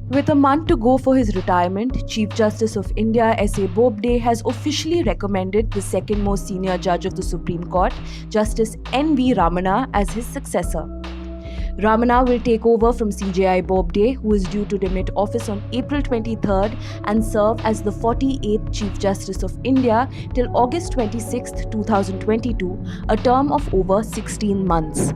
With a month to go for his retirement, Chief Justice of India S.A. Bobde has officially recommended the second most senior judge of the Supreme Court, Justice N V Ramana, as his successor. Ramana will take over from CJI Bobde, who is due to demit office on April 23rd and serve as the 48th Chief Justice of India till August 26, 2022, a term of over 16 months.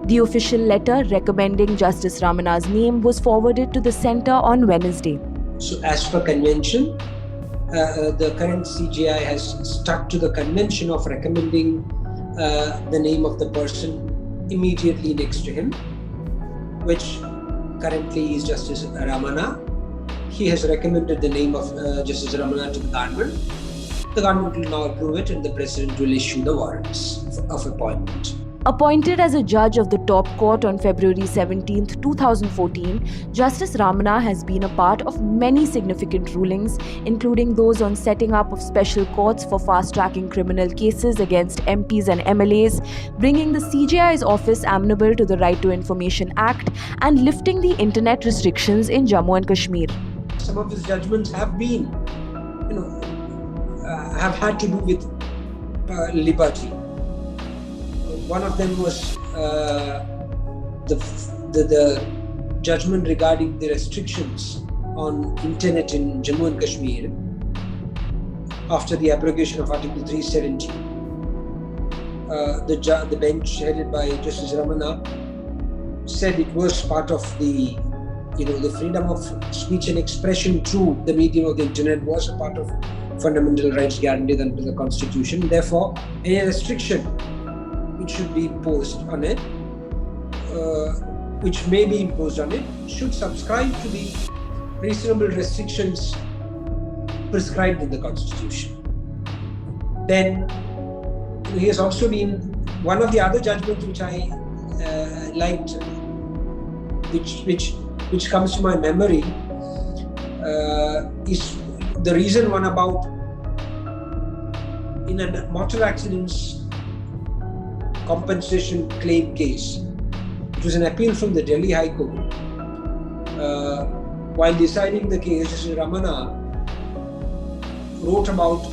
The official letter recommending Justice Ramana's name was forwarded to the centre on Wednesday. So as per convention, the current CJI has stuck to the convention of recommending the name of the person immediately next to him, which currently is Justice Ramana. He has recommended the name of Justice Ramana to the government. The government will now approve it and the President will issue the warrants of appointment. Appointed as a judge of the top court on February 17, 2014, Justice Ramana has been a part of many significant rulings, including those on setting up of special courts for fast-tracking criminal cases against MPs and MLAs, bringing the CJI's office amenable to the Right to Information Act, and lifting the internet restrictions in Jammu and Kashmir. Some of his judgments have been, have had to do with liberty. One of them was the judgment regarding the restrictions on internet in Jammu and Kashmir after the abrogation of Article 370. The bench headed by Justice Ramana said it was part of the freedom of speech and expression through the medium of the internet was a part of fundamental rights guaranteed under the Constitution. Therefore, any restriction which should be imposed on it, which may be imposed on it, should subscribe to the reasonable restrictions prescribed in the Constitution. Then he has also been one of the other judgments which I liked, which comes to my memory, is the reason one about in a motor accidents compensation claim case. It was an appeal from the Delhi High Court. While deciding the case, Justice Ramana wrote about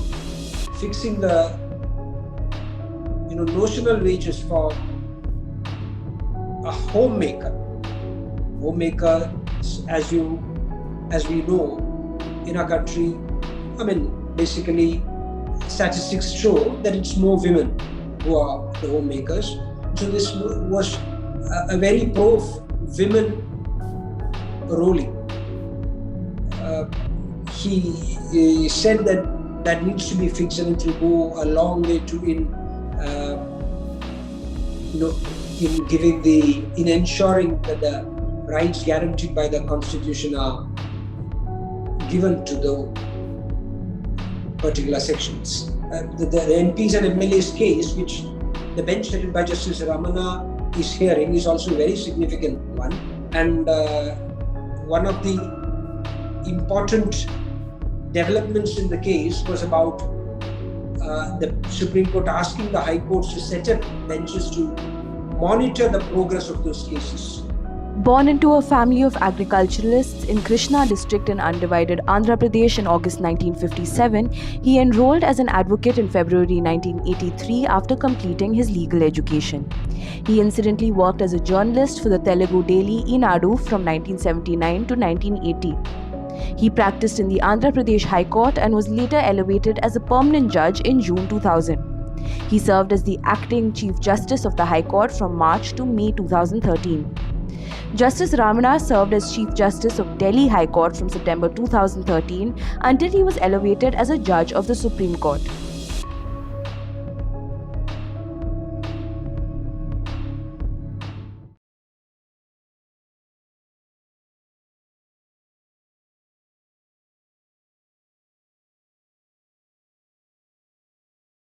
fixing the notional wages for a homemaker. Homemaker, as we know, in our country, basically statistics show that it's more women who are the homemakers. So this was a very pro-women ruling. He said that needs to be fixed and it will go a long way to in ensuring that the rights guaranteed by the Constitution are given to the particular sections. The MPs and MLAs case, which the bench headed by Justice Ramana is hearing, is also a very significant one. And one of the important developments in the case was about the Supreme Court asking the High Courts to set up benches to monitor the progress of those cases. Born into a family of agriculturalists in Krishna district in undivided Andhra Pradesh in August 1957, he enrolled as an advocate in February 1983 after completing his legal education. He incidentally worked as a journalist for the Telugu daily Eenadu from 1979 to 1980. He practiced in the Andhra Pradesh High Court and was later elevated as a permanent judge in June 2000. He served as the acting Chief Justice of the High Court from March to May 2013. Justice Ramana served as Chief Justice of Delhi High Court from September 2013 until he was elevated as a judge of the Supreme Court.